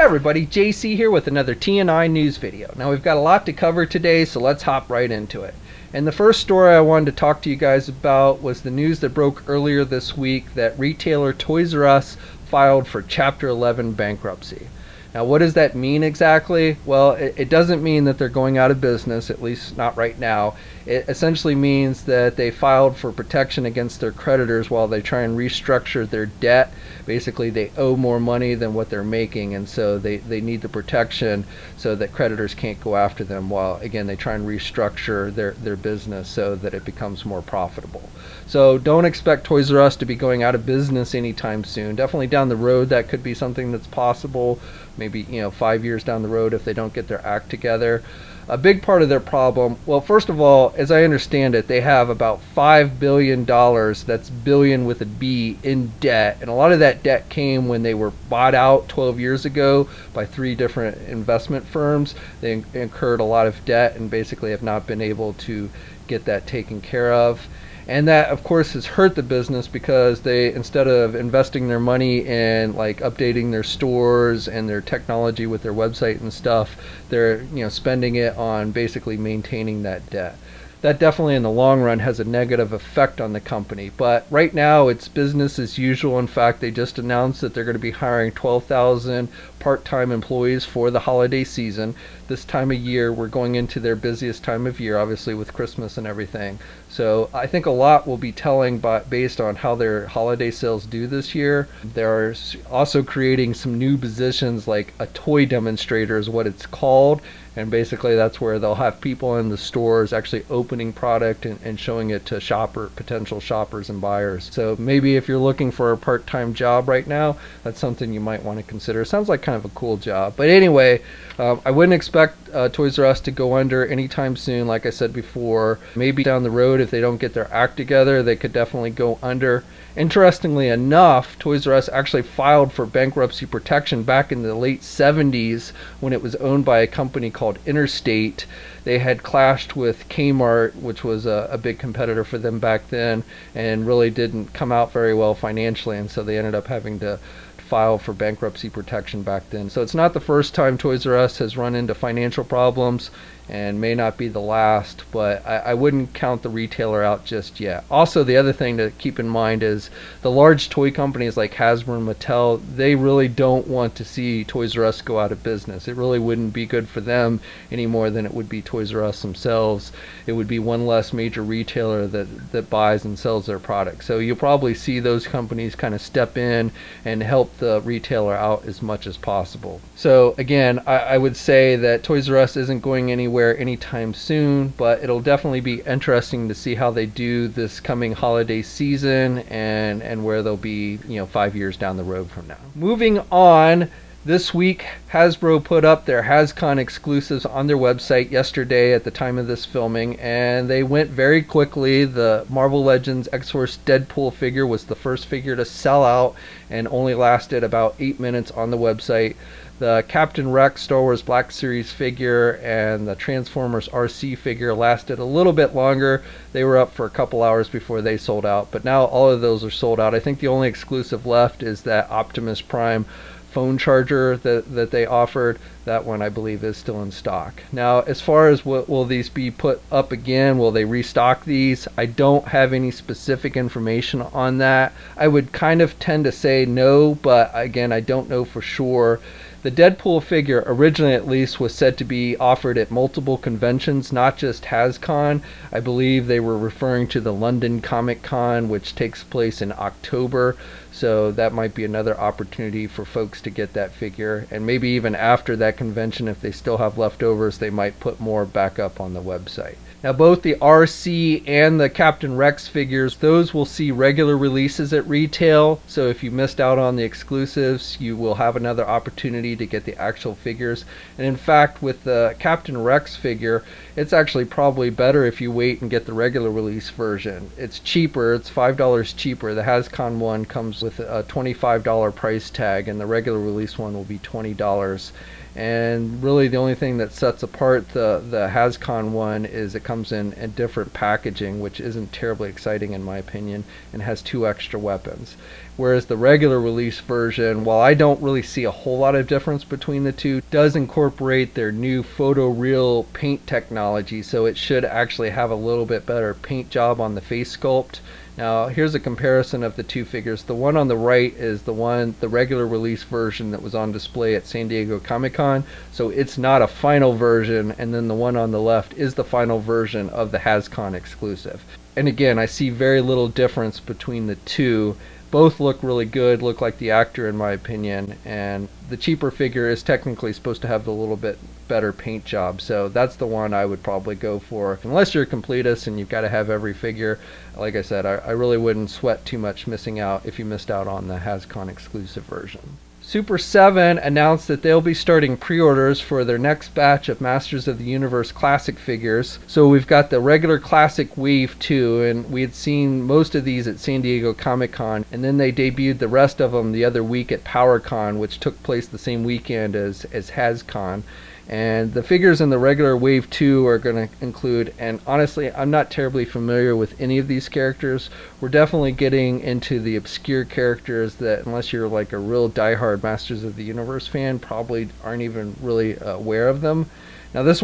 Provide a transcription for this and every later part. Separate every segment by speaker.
Speaker 1: everybody, JC here with another TNINews video. Now we've got a lot to cover today, so let's hop right into it. And the first story I wanted to talk to you guys about was the news that broke earlier this week that retailer Toys R Us filed for Chapter 11 bankruptcy. Now what does that mean exactly? Well, it doesn't mean that they're going out of business, at least not right now. It essentially means that they filed for protection against their creditors while they try and restructure their debt. Basically, they owe more money than what they're making, and so they need the protection so that creditors can't go after them while, again, they try and restructure their business so that it becomes more profitable. So don't expect Toys R Us to be going out of business anytime soon. Definitely down the road, that could be something that's possible. Maybe 5 years down the road if they don't get their act together. A big part of their problem, well, first of all, as I understand it, they have about $5 billion, that's billion with a B, in debt. And a lot of that debt came when they were bought out 12 years ago by 3 different investment firms. They incurred a lot of debt and basically have not been able to get that taken care of. And that, of course, has hurt the business because they, instead of investing their money in like updating their stores and their technology with their website and stuff, they're spending it on basically maintaining that debt. That definitely in the long run has a negative effect on the company. But right now it's business as usual. In fact, they just announced that they're going to be hiring 12,000 part-time employees for the holiday season. This time of year, we're going into their busiest time of year, obviously with Christmas and everything. So I think a lot will be telling based on how their holiday sales do this year. They're also creating some new positions, like a toy demonstrator is what it's called. And basically that's where they'll have people in the stores actually opening product and showing it to potential shoppers and buyers. So maybe if you're looking for a part-time job right now, that's something you might want to consider. It sounds like kind of a cool job. But anyway, I wouldn't expect Toys R Us to go under anytime soon. Like I said before, maybe down the road if they don't get their act together, they could definitely go under. Interestingly enough, Toys R Us actually filed for bankruptcy protection back in the late 70s when it was owned by a company called Interstate. They had clashed with Kmart, which was a big competitor for them back then, and really didn't come out very well financially, and so they ended up having to file for bankruptcy protection back then. So it's not the first time Toys R Us has run into financial problems, and may not be the last, but I wouldn't count the retailer out just yet. Also, the other thing to keep in mind is the large toy companies like Hasbro and Mattel, they really don't want to see Toys R Us go out of business. It really wouldn't be good for them any more than it would be Toys R Us themselves. It would be one less major retailer that buys and sells their products. So you'll probably see those companies kind of step in and help the retailer out as much as possible. So again, I would say that Toys R Us isn't going anywhere anytime soon, but it'll definitely be interesting to see how they do this coming holiday season and where they'll be 5 years down the road from now. Moving on, this week Hasbro put up their Hascon exclusives on their website yesterday at the time of this filming, and they went very quickly. The Marvel Legends X-Force Deadpool figure was the first figure to sell out and only lasted about 8 minutes on the website. The Captain Rex Star Wars Black Series figure and the Transformers RC figure lasted a little bit longer. They were up for a couple hours before they sold out, but now all of those are sold out. I think the only exclusive left is that Optimus Prime phone charger that they offered. That one I believe is still in stock. Now as far as will these be put up again, will they restock these, I don't have any specific information on that. I would kind of tend to say no, but again, I don't know for sure. The Deadpool figure, originally at least, was said to be offered at multiple conventions, not just Hascon. I believe they were referring to the London Comic Con, which takes place in October. So that might be another opportunity for folks to get that figure. And maybe even after that convention, if they still have leftovers, they might put more back up on the website. Now both the RC and the Captain Rex figures, those will see regular releases at retail. So if you missed out on the exclusives, you will have another opportunity to get the actual figures. And in fact, with the Captain Rex figure, it's actually probably better if you wait and get the regular release version. It's cheaper, it's $5 cheaper. The Hascon one comes with a $25 price tag, and the regular release one will be $20. and really the only thing that sets apart the Hascon one is it comes in a different packaging, which isn't terribly exciting in my opinion, and has 2 extra weapons. Whereas the regular release version, while I don't really see a whole lot of difference between the two, does incorporate their new photoreal paint technology, so it should actually have a little bit better paint job on the face sculpt. Now here's a comparison of the 2 figures. The one on the right is the regular release version that was on display at San Diego Comic-Con, so it's not a final version, and then the one on the left is the final version of the Hascon exclusive. And again, I see very little difference between the two. Both look really good, look like the actor in my opinion, and the cheaper figure is technically supposed to have a little bit better paint job, so that's the one I would probably go for. Unless you're a completist and you've got to have every figure, like I said, I really wouldn't sweat too much missing out if you missed out on the Hascon exclusive version. Super 7 announced that they'll be starting pre-orders for their next batch of Masters of the Universe Classic figures. So we've got the regular Classic Wave 2, and we had seen most of these at San Diego Comic-Con, and then they debuted the rest of them the other week at PowerCon, which took place the same weekend as Hascon. And the figures in the regular Wave 2 are going to include, and honestly I'm not terribly familiar with any of these characters. We're definitely getting into the obscure characters that, unless you're like a real diehard Masters of the Universe fan, probably aren't even really aware of them. Now this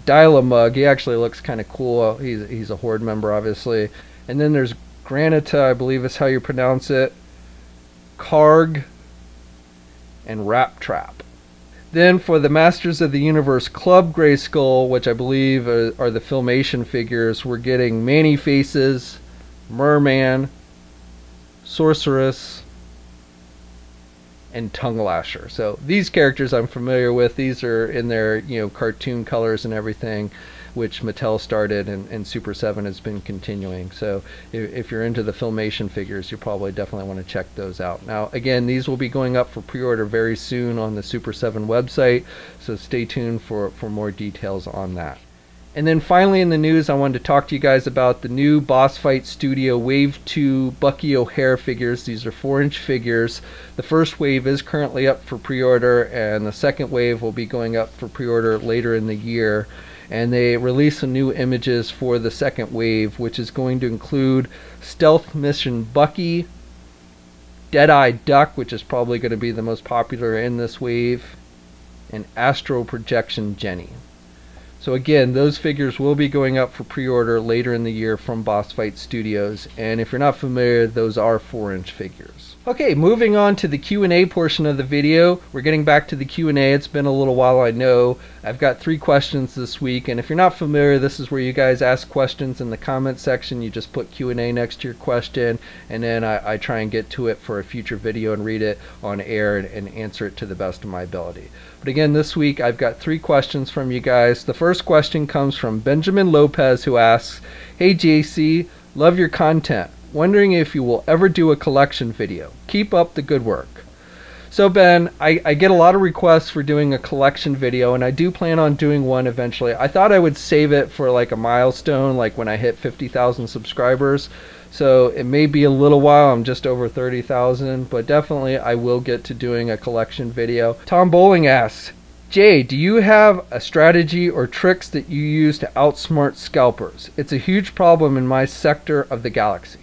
Speaker 1: Dial-A-Mug, he actually looks kind of cool. He's a Horde member obviously. And then there's Granita, I believe is how you pronounce it, Karg, and Rat Trap. Then for the Masters of the Universe Club Grayskull, which I believe are the Filmation figures, we're getting Man-E-Faces, Merman, Sorceress, and Tongue Lasher. So these characters I'm familiar with. These are in their cartoon colors and everything, which Mattel started, and Super 7 has been continuing. So if you're into the Filmation figures, you probably definitely want to check those out. Now again, these will be going up for pre-order very soon on the Super 7 website, so stay tuned for more details on that. And then finally in the news, I wanted to talk to you guys about the new Boss Fight Studio Wave 2 Bucky O'Hare figures. These are 4-inch figures. The first wave is currently up for pre-order, and the second wave will be going up for pre-order later in the year. And they release some new images for the second wave, which is going to include Stealth Mission Bucky, Deadeye Duck, which is probably going to be the most popular in this wave, and Astral Projection Jenny. So again, those figures will be going up for pre-order later in the year from Boss Fight Studios, and if you're not familiar, those are 4-inch figures. Okay, moving on to the Q&A portion of the video. We're getting back to the Q&A. It's been a little while, I know. I've got 3 questions this week, and if you're not familiar, this is where you guys ask questions in the comment section. You just put Q&A next to your question, and then I try and get to it for a future video and read it on air and answer it to the best of my ability. But again, this week I've got 3 questions from you guys. The first question comes from Benjamin Lopez, who asks, "Hey JC, love your content. Wondering if you will ever do a collection video. Keep up the good work." So Ben, I get a lot of requests for doing a collection video, and I do plan on doing one eventually. I thought I would save it for like a milestone, like when I hit 50,000 subscribers. So it may be a little while. I'm just over 30,000, but definitely I will get to doing a collection video. Tom Bowling asks, "Jay, do you have a strategy or tricks that you use to outsmart scalpers? It's a huge problem in my sector of the galaxy."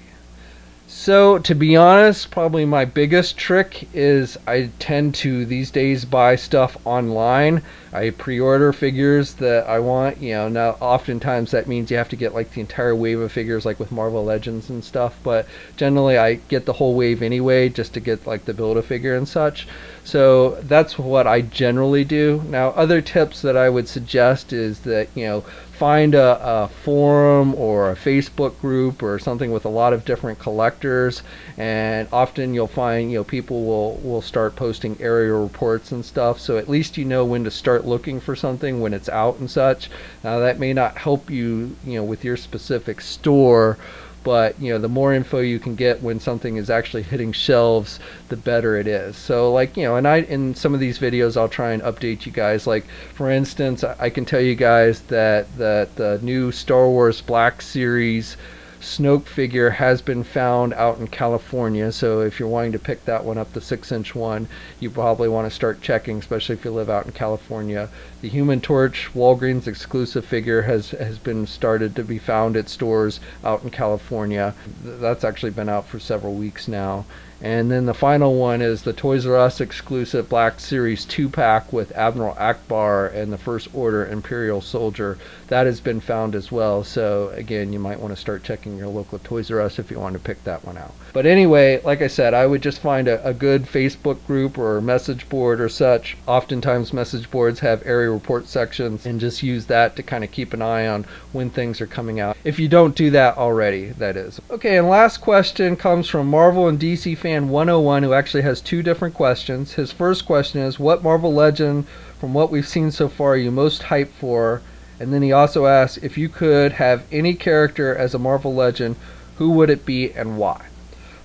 Speaker 1: So to be honest, probably my biggest trick is I tend to these days buy stuff online. I pre-order figures that I want. Now oftentimes that means you have to get like the entire wave of figures, like with Marvel Legends and stuff, but generally I get the whole wave anyway just to get like the Build-A-Figure and such. So that's what I generally do. Now other tips that I would suggest is that find a forum or a Facebook group or something with a lot of different collectors, and often you'll find people will start posting area reports and stuff, so at least you know when to start looking for something when it's out and such. Now that may not help you with your specific store, but the more info you can get when something is actually hitting shelves, the better it is. So like and in some of these videos I'll try and update you guys. Like for instance, I can tell you guys that the new Star Wars Black Series Snoke figure has been found out in California, so if you're wanting to pick that one up, the 6-inch one, you probably want to start checking, especially if you live out in California. The Human Torch Walgreens exclusive figure has been started to be found at stores out in California. That's actually been out for several weeks now. And then the final one is the Toys R Us exclusive Black Series 2-pack with Admiral Akbar and the First Order Imperial Soldier. That has been found as well, so again, you might want to start checking your local Toys R Us if you want to pick that one out. But anyway, like I said, I would just find a good Facebook group or message board or such. Oftentimes message boards have area report sections, and just use that to kind of keep an eye on when things are coming out, if you don't do that already, that is. Okay, and last question comes from Marvel and DC Fan 101, who actually has two different questions. His first question is, what Marvel Legend from what we've seen so far are you most hyped for? And then he also asks, if you could have any character as a Marvel Legend, who would it be and why?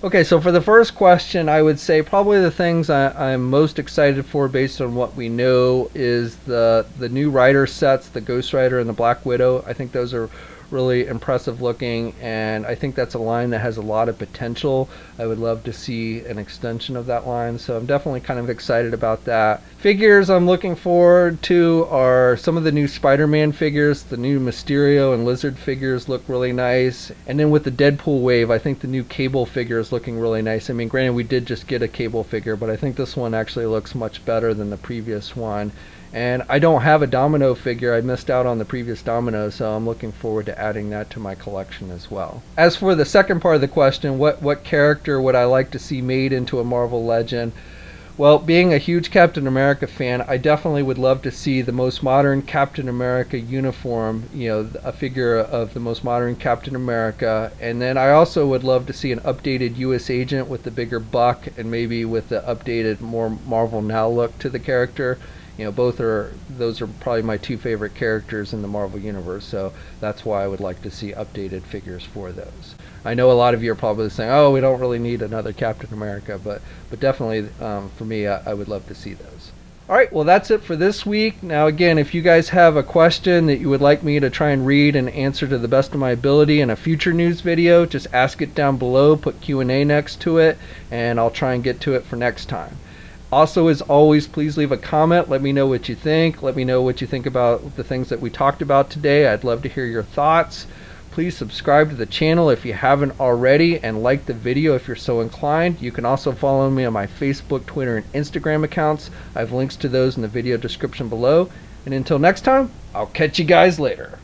Speaker 1: Okay, so for the first question, I would say probably the things I'm most excited for based on what we know is the new Rider sets, the Ghost Rider and the Black Widow. I think those are really impressive looking, and I think that's a line that has a lot of potential. I would love to see an extension of that line, so I'm definitely kind of excited about that. Figures I'm looking forward to are some of the new Spider-Man figures. The new Mysterio and Lizard figures look really nice, and then with the Deadpool wave, I think the new Cable figure is looking really nice. I mean, granted, we did just get a Cable figure, but I think this one actually looks much better than the previous one. And I don't have a Domino figure. I missed out on the previous Domino, so I'm looking forward to adding that to my collection as well. As for the second part of the question, what character would I like to see made into a Marvel Legend? Well, being a huge Captain America fan, I definitely would love to see the most modern Captain America uniform, you know, a figure of the most modern Captain America. And then I also would love to see an updated US agent with the bigger buck and maybe with the updated, more Marvel Now look to the character. You know, those are probably my two favorite characters in the Marvel Universe, so that's why I would like to see updated figures for those. I know a lot of you are probably saying, oh, we don't really need another Captain America, but definitely for me, I would love to see those. Alright, well that's it for this week. Now again, if you guys have a question that you would like me to try and read and answer to the best of my ability in a future news video, just ask it down below, put Q&A next to it, and I'll try and get to it for next time. Also, as always, please leave a comment. Let me know what you think. Let me know what you think about the things that we talked about today. I'd love to hear your thoughts. Please subscribe to the channel if you haven't already, and like the video if you're so inclined. You can also follow me on my Facebook, Twitter, and Instagram accounts. I have links to those in the video description below. And until next time, I'll catch you guys later.